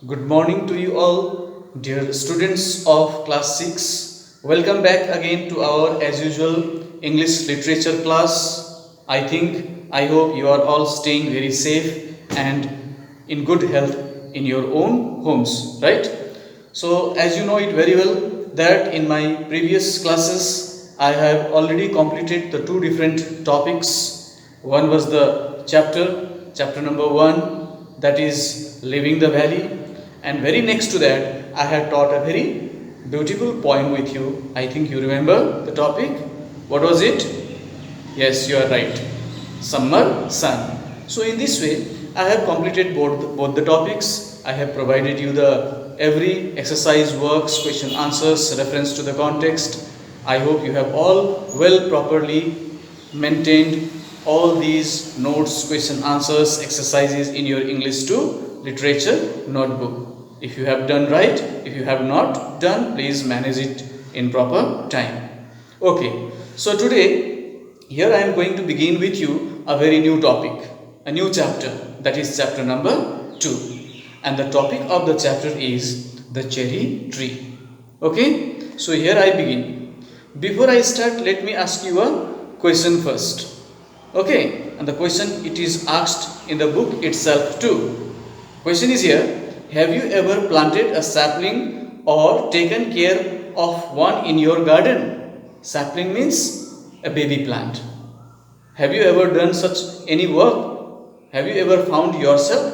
Good morning to you all, dear students of class 6. Welcome back again to our, as usual, English literature class. I hope you are all staying very safe and in good health in your own homes, right? So, as you know it very well, that in my previous classes, I have already completed the two different topics. One was the chapter number 1, that is Living the Valley, and very next to that I had taught a very beautiful poem with you. I think you remember the topic. What was it? Yes, you are right. Summer sun. So in this way I have completed both the topics. I have provided you the every exercise works, question answers, reference to the context. I hope you have all well properly maintained all these notes, question answers, exercises in your English 2 literature notebook. If you have done right, if you have not done, please manage it in proper time. Okay, so today here I am going to begin with you a very new topic, a new chapter, that is chapter number 2. And the topic of the chapter is the cherry tree. Okay, so here I begin. Before I start, let me ask you a question first. Okay, and the question it is asked in the book itself too. Question is here: have you ever planted a sapling or taken care of one in your garden? Sapling means a baby plant. Have you ever done such any work? Have you ever found yourself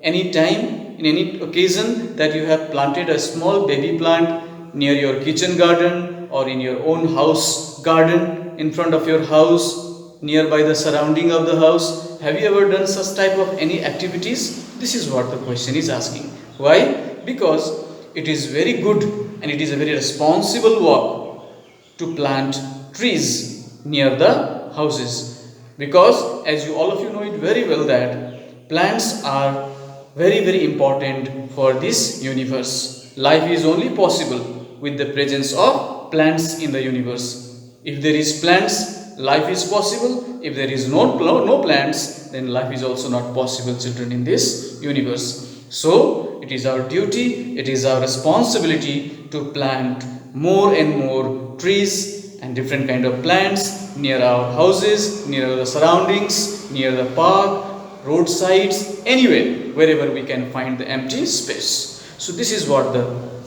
any time in any occasion that you have planted a small baby plant near your kitchen garden or in your own house garden, in front of your house, nearby the surrounding of the house? Have you ever done such type of any activities? This is what the question is asking. Why? Because it is very good and it is a very responsible work to plant trees near the houses, because as you all of you know it very well that plants are very important for this universe. Life is only possible with the presence of plants in the universe. If there is plants, life is possible. If there is no plants, then life is also not possible, children, in this universe. So it is our duty, it is our responsibility to plant more and more trees and different kind of plants near our houses, near the surroundings, near the park, roadsides, anywhere, wherever we can find the empty space. So this is what the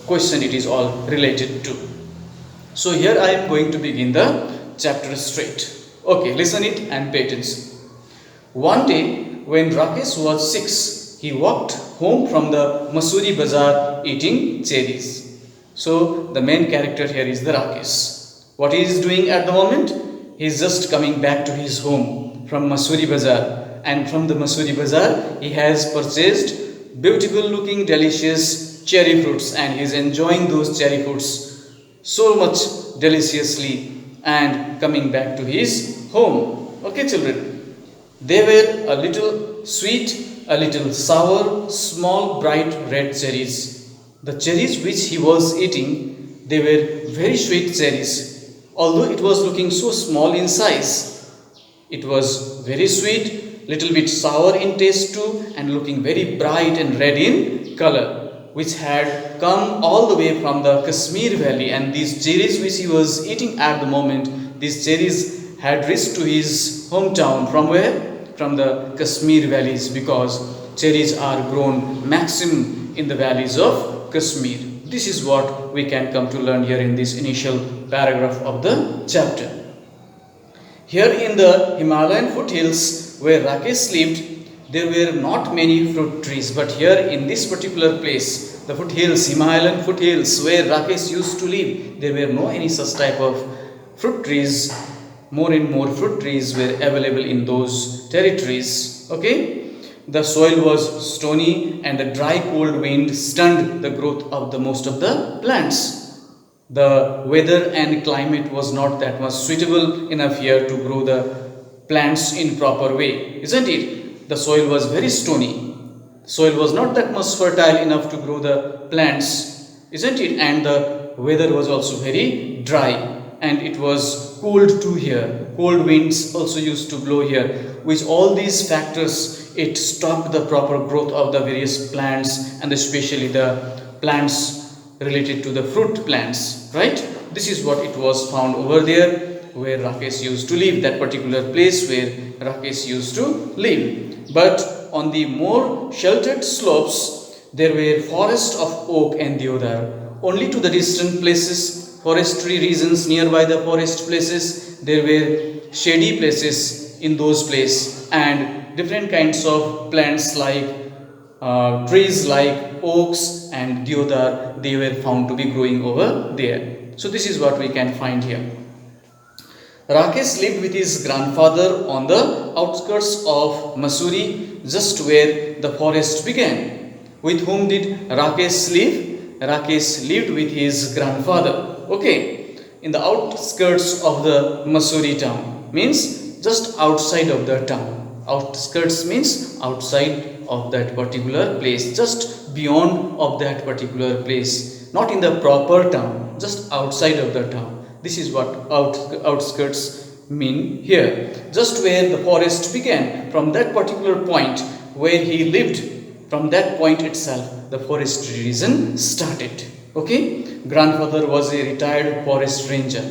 question it is all related to. So here I am going to begin the chapter straight. Okay, listen it and pay attention. One day when Rakesh was 6, he walked home from the Masuri Bazaar eating cherries. So the main character here is the Rakesh. What he is doing at the moment? He is just coming back to his home from Masuri Bazaar, and from the Masuri Bazaar he has purchased beautiful looking delicious cherry fruits, and he is enjoying those cherry fruits so much deliciously and coming back to his home. Okay, children, they were a little sweet, a little sour, small bright red cherries. The cherries which he was eating, they were very sweet cherries. Although it was looking so small in size, it was very sweet, little bit sour in taste too, and looking very bright and red in color, which had come all the way from the Kashmir valley. And these cherries which he was eating at the moment, these cherries had reached to his hometown. From where? From the Kashmir valleys, because cherries are grown maximum in the valleys of Kashmir. This is what we can come to learn here in this initial paragraph of the chapter. Here in the Himalayan foothills where Rakesh lived, there were not many fruit trees, but here in this particular place, the foothills, Himalayan foothills where Rakesh used to live, there were no any such type of fruit trees. More and more fruit trees were available in those territories. Okay, the soil was stony and the dry cold wind stunned the growth of the most of the plants. The weather and climate was not that much suitable enough here to grow the plants in proper way, isn't it? The soil was very stony. Soil was not that much fertile enough to grow the plants, isn't it? And the weather was also very dry, and it was cold too here. Cold winds also used to blow here, which all these factors it stopped the proper growth of the various plants, and especially the plants related to the fruit plants, right? This is what it was found over there where Rakesh used to live, that particular place where Rakesh used to live. But on the more sheltered slopes, there were forests of oak and deodar. Only to the distant places, forestry regions nearby the forest places, there were shady places in those places, and different kinds of plants like trees like oaks and deodar, they were found to be growing over there. So this is what we can find here. Rakesh lived with his grandfather on the outskirts of Mussoorie, just where the forest began. With whom did Rakesh live? Rakesh lived with his grandfather. Okay, in the outskirts of the Mussoorie town, means just outside of the town. Outskirts means outside of that particular place, just beyond of that particular place, not in the proper town, just outside of the town. This is what outskirts mean here. Just where the forest began, from that particular point where he lived, from that point itself, the forestry region started. Okay, grandfather was a retired forest ranger.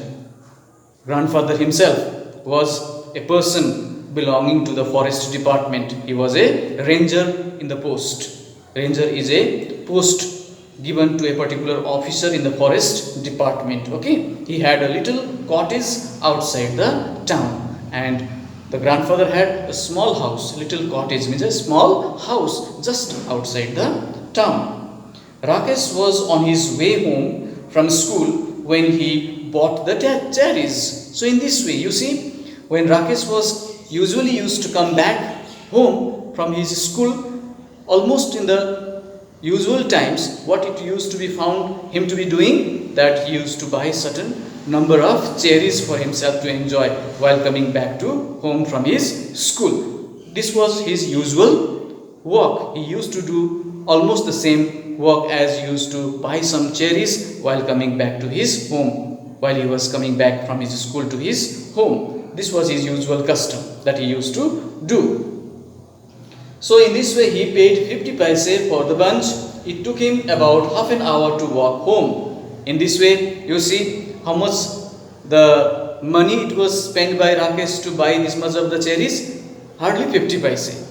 Grandfather himself was a person belonging to the forest department. He was a ranger in the post. Ranger is a post given to a particular officer in the forest department. Okay, he had a little cottage outside the town, and the grandfather had a small house. Little cottage means a small house just outside the town. Rakesh was on his way home from school when he bought the cherries. So in this way, you see, when Rakesh was usually used to come back home from his school, almost in the usual times, what it used to be found him to be doing, that he used to buy certain number of cherries for himself to enjoy while coming back to home from his school. This was his usual work. He used to do almost the same work as he used to buy some cherries while coming back to his home, while he was coming back from his school to his home. This was his usual custom that he used to do. So in this way he paid 50 paise for the bunch. It took him about half an hour to walk home. In this way, you see how much the money it was spent by Rakesh to buy this much of the cherries? Hardly 50 paise.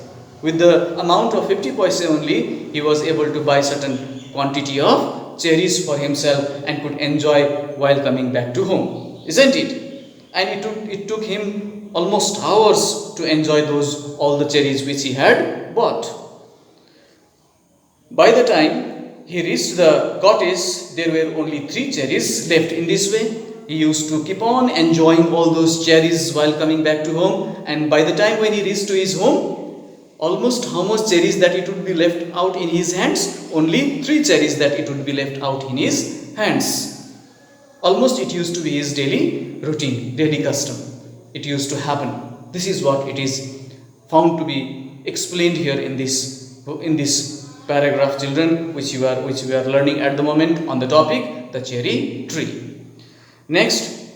With the amount of 50 paise only, he was able to buy certain quantity of cherries for himself and could enjoy while coming back to home. Isn't it? And it took him almost hours to enjoy all the cherries which he had bought. By the time he reached the cottage, there were only 3 cherries left. In this way, he used to keep on enjoying all those cherries while coming back to home. And by the time when he reached to his home, almost how much cherries that it would be left out in his hands? Only 3 cherries that it would be left out in his hands. Almost it used to be his daily routine, daily custom. It used to happen. This is what it is found to be explained here in this paragraph, children, which we are learning at the moment on the topic, the cherry tree. Next,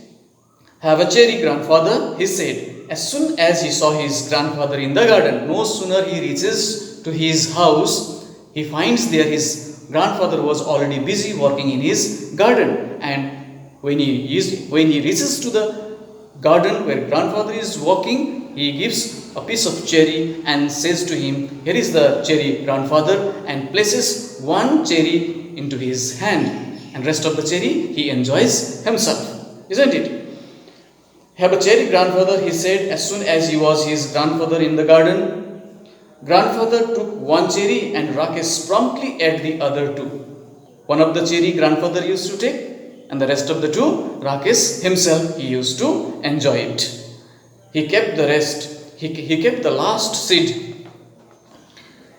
have a cherry, grandfather, he said, as soon as he saw his grandfather in the garden. No sooner he reaches to his house, he finds there his grandfather was already busy working in his garden. And when he reaches to the garden where grandfather is working, he gives a piece of cherry and says to him, here is the cherry, grandfather, and places 1 cherry into his hand, and rest of the cherry he enjoys himself. Isn't it? Have a cherry, grandfather, he said as soon as he was his grandfather in the garden. Grandfather took 1 cherry and Rakesh promptly ate the other 2. One of the cherry grandfather used to take, and the rest of the 2, Rakesh himself, he used to enjoy it. He kept the rest, he kept the last seed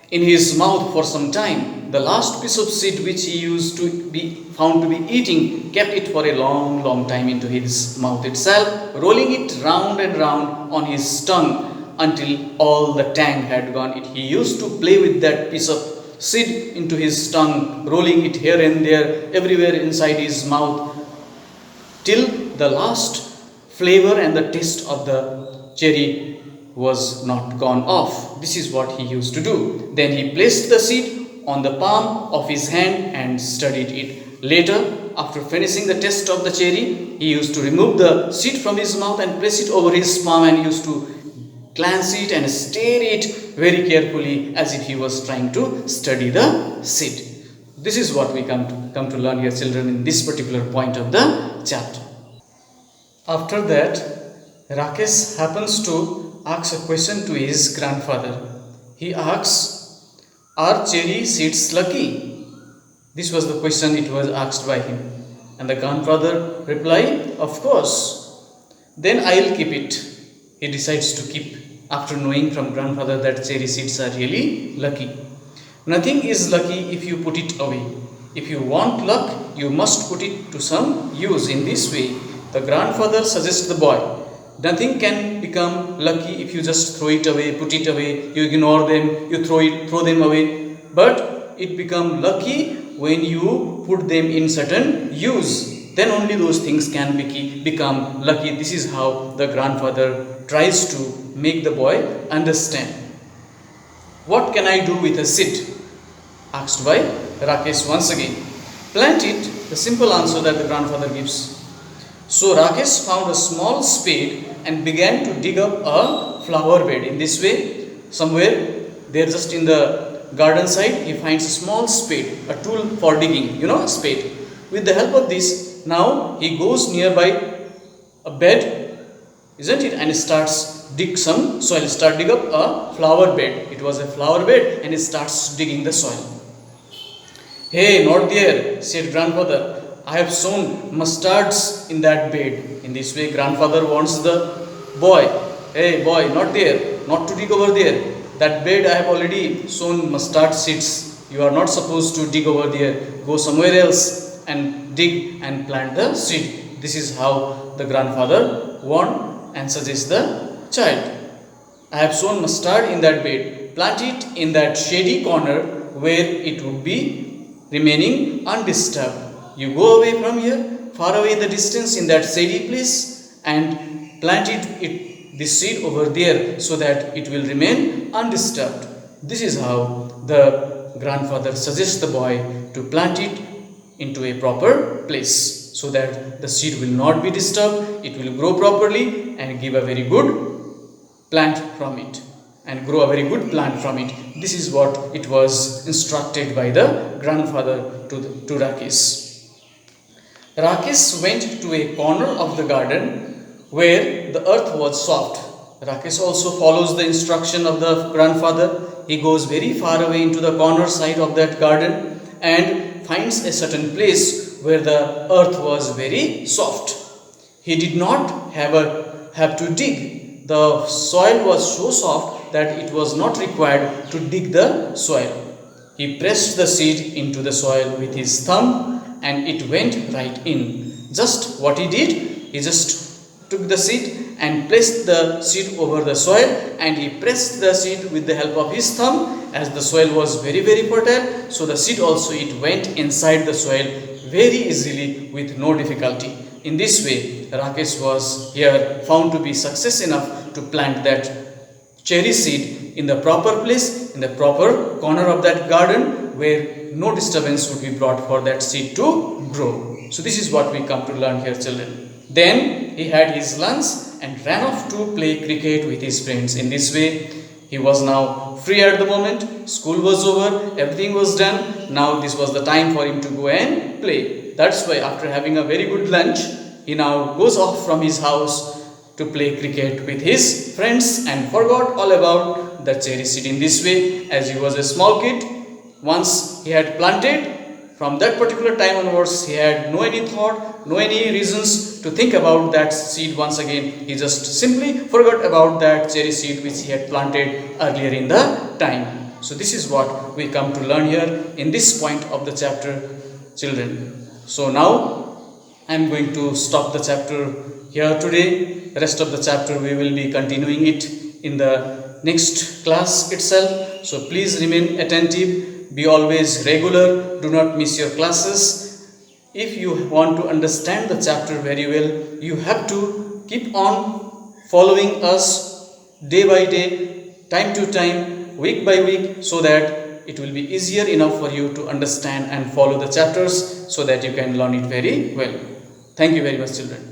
in his mouth for some time. The last piece of seed which he used to be found to be eating, kept it for a long time into his mouth itself, rolling it round and round on his tongue until all the tang had gone. He used to play with that piece of seed into his tongue, rolling it here and there, everywhere inside his mouth, till the last flavor and the taste of the cherry was not gone off. This is what he used to do. Then he placed the seed on the palm of his hand and studied it. Later, after finishing the test of the cherry, he used to remove the seed from his mouth and place it over his palm and used to glance it and stare it very carefully as if he was trying to study the seed. This is what we come to learn here, children, in this particular point of the chapter. After that, Rakesh happens to ask a question to his grandfather. He asks, "Are cherry seeds lucky?" This was the question it was asked by him. And the grandfather replied, "Of course." "Then I'll keep it." He decides to keep, after knowing from grandfather that cherry seeds are really lucky. Nothing is lucky if you put it away. If you want luck, you must put it to some use. In this way, the grandfather suggests the boy, nothing can become lucky if you just throw it away, put it away, you ignore them, you throw them away. But it become lucky when you put them in certain use. Then only those things can become lucky. This is how the grandfather tries to make the boy understand. "What can I do with a seed?" asked by Rakesh once again. "Plant it," the simple answer that the grandfather gives. So Rakesh found a small spade and began to dig up a flower bed. In this way, somewhere there just in the garden side, he finds a small spade, a tool for digging, a spade. With the help of this, now he goes nearby a bed, isn't it, and starts dig some soil, dig up a flower bed. It was a flower bed, and he starts digging the soil. "Hey, not there," said grandfather. "I have sown mustards in that bed." In this way, grandfather warns the boy, "Hey boy, not there, not to dig over there. That bed I have already sown mustard seeds. You are not supposed to dig over there. Go somewhere else and dig and plant the seed." This is how the grandfather warned and suggests the child. "I have sown mustard in that bed. Plant it in that shady corner where it would be remaining undisturbed. You go away from here, far away in the distance in that shady place, and plant this seed over there so that it will remain undisturbed." This is how the grandfather suggests the boy to plant it into a proper place so that the seed will not be disturbed, it will grow properly and give a very good plant from it and grow a very good plant from it. This is what it was instructed by the grandfather to Rakesh. Rakesh went to a corner of the garden where the earth was soft. Rakesh also follows the instruction of the grandfather. He goes very far away into the corner side of that garden and finds a certain place where the earth was very soft. He did not have to dig. The soil was so soft that it was not required to dig the soil. He pressed the seed into the soil with his thumb and it went right in. Just what he did, he just took the seed and placed the seed over the soil, and he pressed the seed with the help of his thumb, as the soil was very fertile. So the seed also, it went inside the soil very easily with no difficulty. In this way, Rakesh was here found to be success enough to plant that cherry seed in the proper place, in the proper corner of that garden where no disturbance would be brought for that seed to grow. So this is what we come to learn here, children. Then he had his lunch and ran off to play cricket with his friends. In this way, he was now free at the moment. School was over, everything was done. Now this was the time for him to go and play. That's why after having a very good lunch, he now goes off from his house to play cricket with his friends and forgot all about the cherry seed. In this way, as he was a small kid, once he had planted, from that particular time onwards, he had no any thought, no any reasons to think about that seed once again. He just simply forgot about that cherry seed which he had planted earlier in the time. So this is what we come to learn here in this point of the chapter, children. So now I am going to stop the chapter here today. The rest of the chapter we will be continuing it in the next class itself. So please remain attentive. Be always regular. Do not miss your classes. If you want to understand the chapter very well, you have to keep on following us day by day, time to time, week by week, so that it will be easier enough for you to understand and follow the chapters so that you can learn it very well. Thank you very much, children.